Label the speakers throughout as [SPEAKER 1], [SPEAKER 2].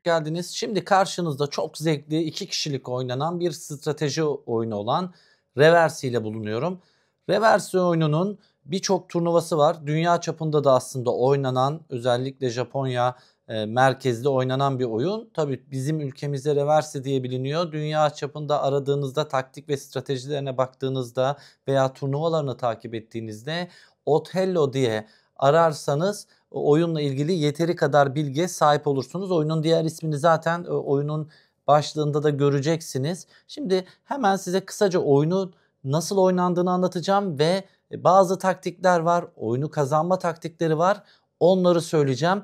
[SPEAKER 1] geldiniz. Şimdi karşınızda çok zevkli 2 kişilik oynanan bir strateji oyunu olan Reversi ile bulunuyorum. Reversi oyununun birçok turnuvası var. Dünya çapında da aslında oynanan, özellikle Japonya merkezli oynanan bir oyun. Tabii bizim ülkemizde Reversi diye biliniyor. Dünya çapında aradığınızda, taktik ve stratejilerine baktığınızda veya turnuvalarını takip ettiğinizde Othello diye ararsanız oyunla ilgili yeteri kadar bilgiye sahip olursunuz. Oyunun diğer ismini zaten oyunun başlığında da göreceksiniz. Şimdi hemen size kısaca oyunu nasıl oynandığını anlatacağım ve bazı taktikler var. Oyunu kazanma taktikleri var. Onları söyleyeceğim.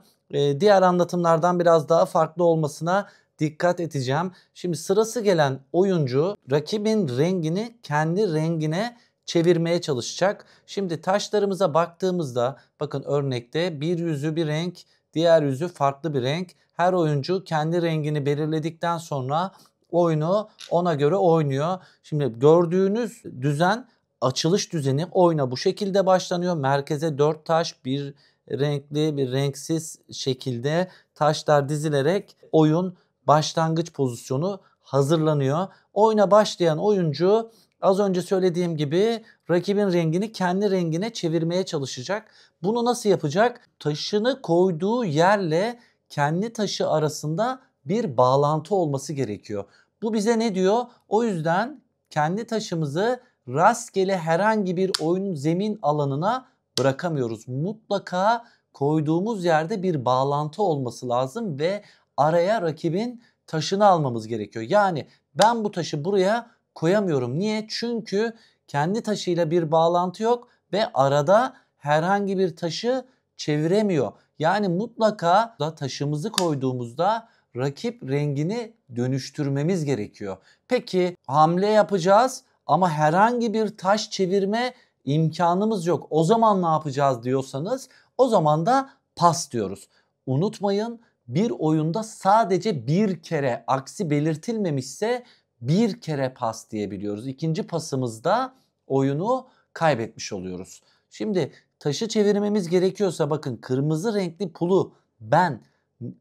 [SPEAKER 1] Diğer anlatımlardan biraz daha farklı olmasına dikkat edeceğim. Şimdi sırası gelen oyuncu rakibin rengini kendi rengine çevirmeye çalışacak. Şimdi taşlarımıza baktığımızda bakın örnekte bir yüzü bir renk, diğer yüzü farklı bir renk. Her oyuncu kendi rengini belirledikten sonra oyunu ona göre oynuyor. Şimdi gördüğünüz düzen açılış düzeni. Oyuna bu şekilde başlanıyor. Merkeze 4 taş, bir renkli bir renksiz şekilde taşlar dizilerek oyun başlangıç pozisyonu hazırlanıyor. Oyuna başlayan oyuncu az önce söylediğim gibi rakibin rengini kendi rengine çevirmeye çalışacak. Bunu nasıl yapacak? Taşını koyduğu yerle kendi taşı arasında bir bağlantı olması gerekiyor. Bu bize ne diyor? O yüzden kendi taşımızı rastgele herhangi bir oyun zemin alanına bırakamıyoruz. Mutlaka koyduğumuz yerde bir bağlantı olması lazım ve araya rakibin taşını almamız gerekiyor. Yani ben bu taşı buraya koyamıyorum. Niye? Çünkü kendi taşıyla bir bağlantı yok ve arada herhangi bir taşı çeviremiyor. Yani mutlaka da taşımızı koyduğumuzda rakip rengini dönüştürmemiz gerekiyor. Peki hamle yapacağız ama herhangi bir taş çevirme imkanımız yok. O zaman ne yapacağız diyorsanız o zaman da pas diyoruz. Unutmayın, bir oyunda sadece bir kere aksi belirtilmemişse bir kere pas diyebiliyoruz. İkinci pasımızda oyunu kaybetmiş oluyoruz. Şimdi taşı çevirmemiz gerekiyorsa bakın kırmızı renkli pulu ben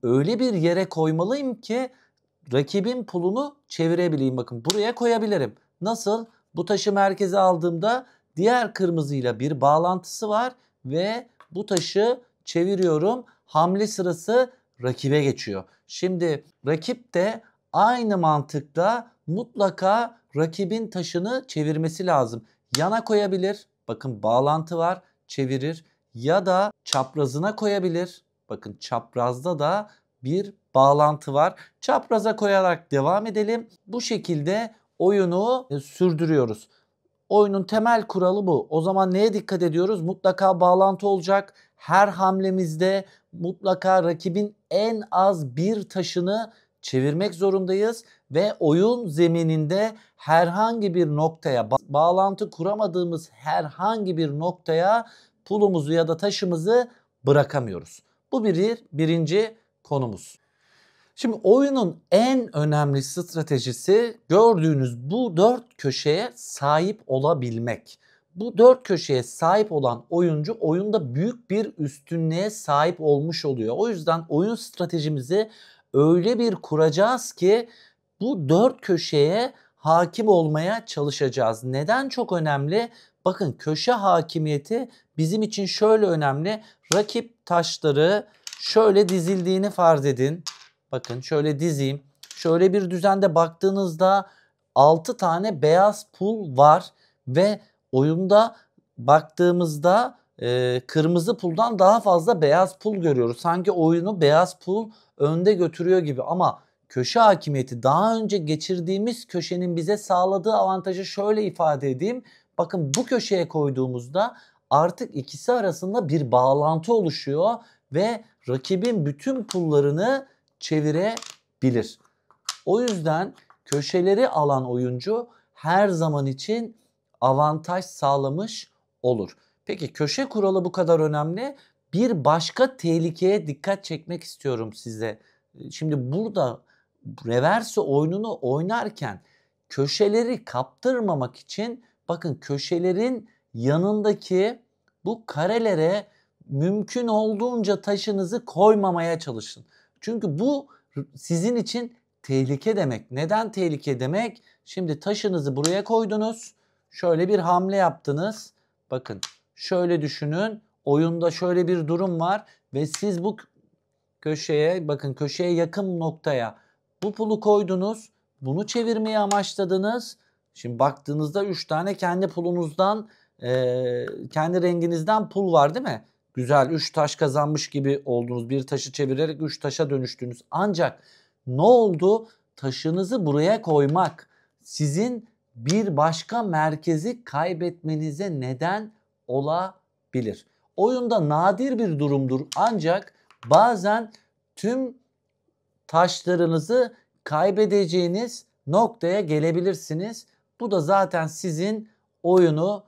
[SPEAKER 1] öyle bir yere koymalıyım ki rakibin pulunu çevirebileyim. Bakın buraya koyabilirim. Nasıl? Bu taşı merkeze aldığımda diğer kırmızıyla bir bağlantısı var ve bu taşı çeviriyorum. Hamle sırası rakibe geçiyor. Şimdi rakip de aynı mantıkla mutlaka rakibin taşını çevirmesi lazım. Yana koyabilir. Bakın bağlantı var, çevirir. Ya da çaprazına koyabilir. Bakın çaprazda da bir bağlantı var. Çapraza koyarak devam edelim. Bu şekilde oyunu sürdürüyoruz. Oyunun temel kuralı bu. O zaman neye dikkat ediyoruz? Mutlaka bağlantı olacak. Her hamlemizde mutlaka rakibin en az bir taşını çevirmek zorundayız ve oyun zemininde herhangi bir noktaya bağlantı kuramadığımız herhangi bir noktaya pulumuzu ya da taşımızı bırakamıyoruz. Bu birinci konumuz. Şimdi oyunun en önemli stratejisi gördüğünüz bu 4 köşeye sahip olabilmek. Bu 4 köşeye sahip olan oyuncu oyunda büyük bir üstünlüğe sahip olmuş oluyor. O yüzden oyun stratejimizi öyle bir kuracağız ki bu 4 köşeye hakim olmaya çalışacağız. Neden çok önemli? Bakın köşe hakimiyeti bizim için şöyle önemli. Rakip taşları şöyle dizildiğini farz edin. Bakın şöyle dizeyim. Şöyle bir düzende baktığınızda 6 tane beyaz pul var ve oyunda baktığımızda kırmızı puldan daha fazla beyaz pul görüyoruz. Sanki oyunu beyaz pul önde götürüyor gibi ama köşe hakimiyeti daha önce geçirdiğimiz köşenin bize sağladığı avantajı şöyle ifade edeyim. Bakın bu köşeye koyduğumuzda artık ikisi arasında bir bağlantı oluşuyor ve rakibin bütün pullarını çevirebilir. O yüzden köşeleri alan oyuncu her zaman için avantaj sağlamış olur. Peki köşe kuralı bu kadar önemli. Bir başka tehlikeye dikkat çekmek istiyorum size. Şimdi burada reverse oyununu oynarken köşeleri kaptırmamak için bakın köşelerin yanındaki bu karelere mümkün olduğunca taşınızı koymamaya çalışın. Çünkü bu Sizin için tehlike demek. Neden tehlike demek? Şimdi taşınızı buraya koydunuz. Şöyle bir hamle yaptınız. Bakın şöyle düşünün. Oyunda şöyle bir durum var ve siz bu köşeye, bakın köşeye yakın noktaya bu pulu koydunuz. Bunu çevirmeyi amaçladınız. Şimdi baktığınızda 3 tane kendi pulunuzdan, kendi renginizden pul var değil mi? Güzel, 3 taş kazanmış gibi oldunuz. Bir taşı çevirerek 3 taşa dönüştünüz. Ancak ne oldu? Taşınızı buraya koymak sizin bir başka merkezi kaybetmenize neden olabilir. Oyunda nadir bir durumdur ancak bazen tüm taşlarınızı kaybedeceğiniz noktaya gelebilirsiniz. Bu da zaten sizin oyunu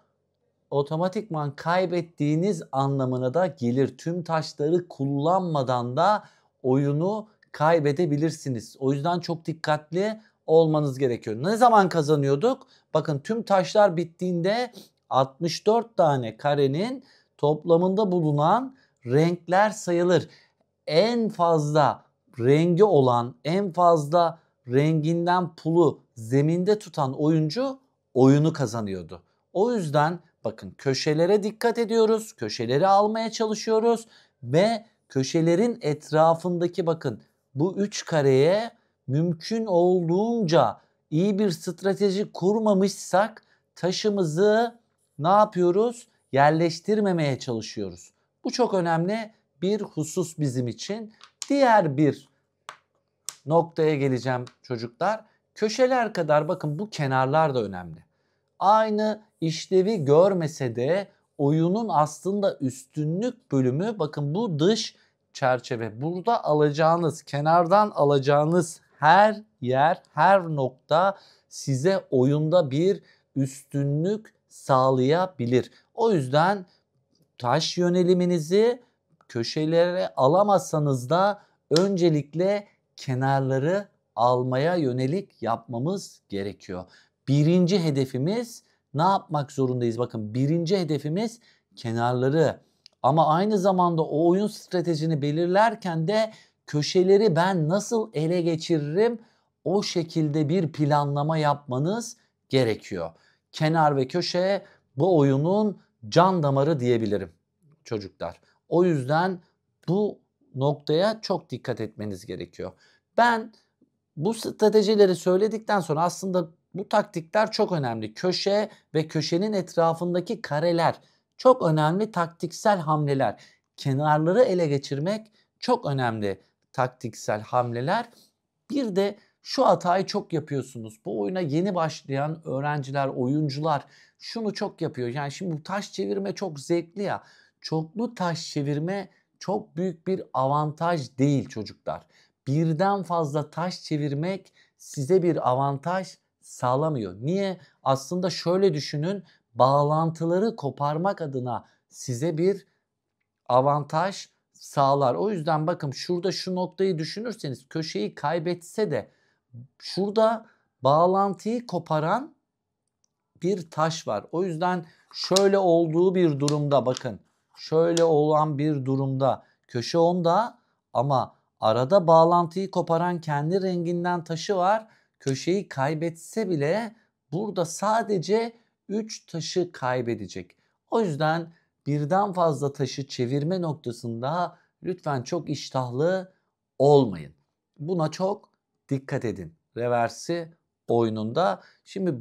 [SPEAKER 1] otomatikman kaybettiğiniz anlamına da gelir. Tüm taşları kullanmadan da oyunu kaybedebilirsiniz. O yüzden çok dikkatli olmanız gerekiyor. Ne zaman kazanıyorduk? Bakın tüm taşlar bittiğinde 64 tane karenin toplamında bulunan renkler sayılır. En fazla rengi olan, en fazla renginden pulu zeminde tutan oyuncu oyunu kazanıyordu. O yüzden bakın köşelere dikkat ediyoruz. Köşeleri almaya çalışıyoruz ve köşelerin etrafındaki bakın bu 3 kareye mümkün olduğunca iyi bir strateji kurmamışsak taşımızı ne yapıyoruz? Yerleştirmemeye çalışıyoruz. Bu çok önemli bir husus bizim için. Diğer bir noktaya geleceğim çocuklar. Köşeler kadar bakın bu kenarlar da önemli. Aynı işlevi görmese de oyunun aslında üstünlük bölümü, bakın bu dış çerçeve. Burada alacağınız, kenardan alacağınız her yer, her nokta size oyunda bir üstünlük sağlayabilir. O yüzden taş yöneliminizi köşelere alamazsanız da öncelikle kenarları almaya yönelik yapmamız gerekiyor. Birinci hedefimiz ne yapmak zorundayız? Bakın birinci hedefimiz kenarları. Ama aynı zamanda o oyun stratejini belirlerken de köşeleri ben nasıl ele geçiririm? O şekilde bir planlama yapmanız gerekiyor. Kenar ve köşe bu oyunun can damarı diyebilirim çocuklar. O yüzden bu noktaya çok dikkat etmeniz gerekiyor. Ben bu stratejileri söyledikten sonra aslında bu taktikler çok önemli. Köşe ve köşenin etrafındaki kareler çok önemli taktiksel hamleler. Kenarları ele geçirmek çok önemli taktiksel hamleler. Bir de şu hatayı çok yapıyorsunuz. Bu oyuna yeni başlayan öğrenciler, oyuncular şunu çok yapıyor. Yani şimdi bu taş çevirme çok zevkli ya. Çoklu taş çevirme çok büyük bir avantaj değil çocuklar. Birden fazla taş çevirmek size bir avantaj sağlamıyor. Niye? Aslında şöyle düşünün, bağlantıları koparmak adına size bir avantaj sağlar. O yüzden bakın şurada şu noktayı düşünürseniz köşeyi kaybetse de şurada bağlantıyı koparan bir taş var. O yüzden şöyle olduğu bir durumda bakın. Şöyle olan bir durumda köşe onda ama arada bağlantıyı koparan kendi renginden taşı var. Köşeyi kaybetse bile burada sadece 3 taşı kaybedecek. O yüzden birden fazla taşı çevirme noktasında lütfen çok iştahlı olmayın. Buna çok dikkat edin. Reversi oyununda. Şimdi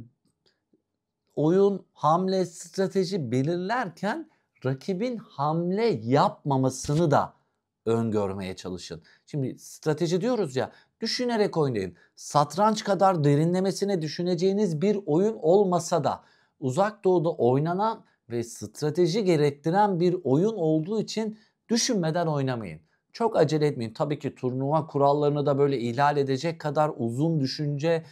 [SPEAKER 1] oyun, hamle, strateji belirlerken rakibin hamle yapmamasını da öngörmeye çalışın. Şimdi strateji diyoruz ya, düşünerek oynayın. Satranç kadar derinlemesine düşüneceğiniz bir oyun olmasa da Uzak Doğu'da oynanan ve strateji gerektiren bir oyun olduğu için düşünmeden oynamayın. Çok acele etmeyin. Tabii ki turnuva kurallarını da böyle ihlal edecek kadar uzun düşünce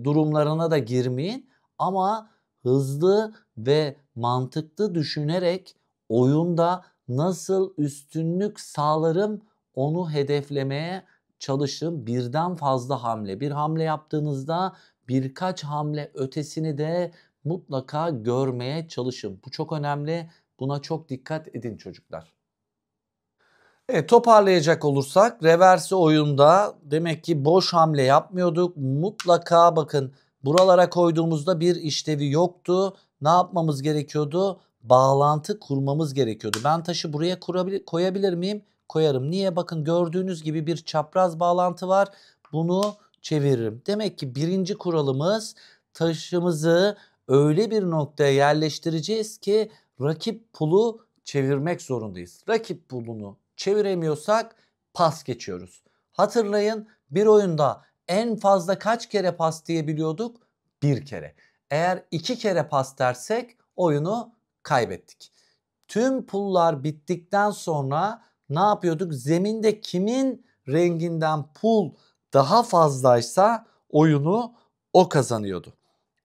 [SPEAKER 1] durumlarına da girmeyin. Ama hızlı ve mantıklı düşünerek oyunda nasıl üstünlük sağlarım onu hedeflemeye çalışın. Birden fazla hamle. Bir hamle yaptığınızda birkaç hamle ötesini de mutlaka görmeye çalışın. Bu çok önemli. Buna çok dikkat edin çocuklar. Evet, toparlayacak olursak reverse oyunda demek ki boş hamle yapmıyorduk. Mutlaka bakın buralara koyduğumuzda bir işlevi yoktu. Ne yapmamız gerekiyordu? Bağlantı kurmamız gerekiyordu. Ben taşı buraya koyabilir miyim? Koyarım. Niye? Bakın gördüğünüz gibi bir çapraz bağlantı var. Bunu çeviririm. Demek ki birinci kuralımız taşımızı öyle bir noktaya yerleştireceğiz ki rakip pulu çevirmek zorundayız. Rakip pulunu çeviremiyorsak pas geçiyoruz. Hatırlayın, bir oyunda en fazla kaç kere pas diyebiliyorduk? Bir kere. Eğer 2 kere pas dersek oyunu kaybettik. Tüm pullar bittikten sonra ne yapıyorduk? Zeminde kimin renginden pul daha fazlaysa oyunu o kazanıyordu.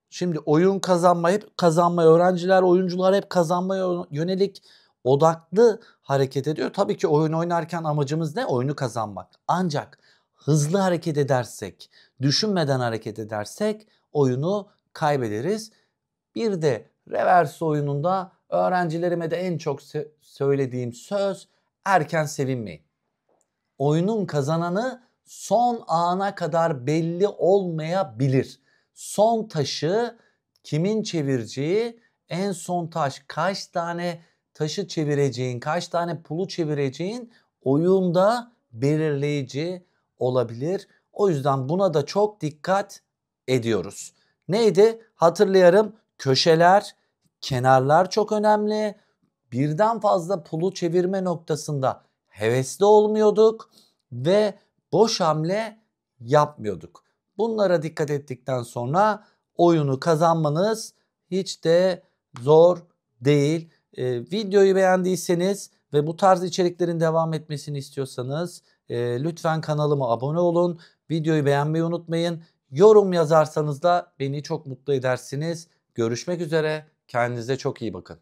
[SPEAKER 1] Şimdi oyun hep kazanmaya, öğrenciler, oyuncular hep kazanmaya yönelik odaklı hareket ediyor. Tabii ki oyun oynarken amacımız ne? Oyunu kazanmak. Ancak hızlı hareket edersek, düşünmeden hareket edersek oyunu kaybederiz. Bir de reverse oyununda öğrencilerime de en çok söylediğim söz, erken sevinmeyin. Oyunun kazananı son ana kadar belli olmayabilir. Son taşı kimin çevireceği, en son taş kaç tane taşı çevireceğin, kaç tane pulu çevireceğin oyunda belirleyici olabilir. O yüzden buna da çok dikkat ediyoruz. Neydi? Hatırlayalım. Köşeler, kenarlar çok önemli. Birden fazla pulu çevirme noktasında hevesli olmuyorduk ve boş hamle yapmıyorduk. Bunlara dikkat ettikten sonra oyunu kazanmanız hiç de zor değil. Videoyu beğendiyseniz ve bu tarz içeriklerin devam etmesini istiyorsanız lütfen kanalıma abone olun. Videoyu beğenmeyi unutmayın. Yorum yazarsanız da beni çok mutlu edersiniz. Görüşmek üzere. Kendinize çok iyi bakın.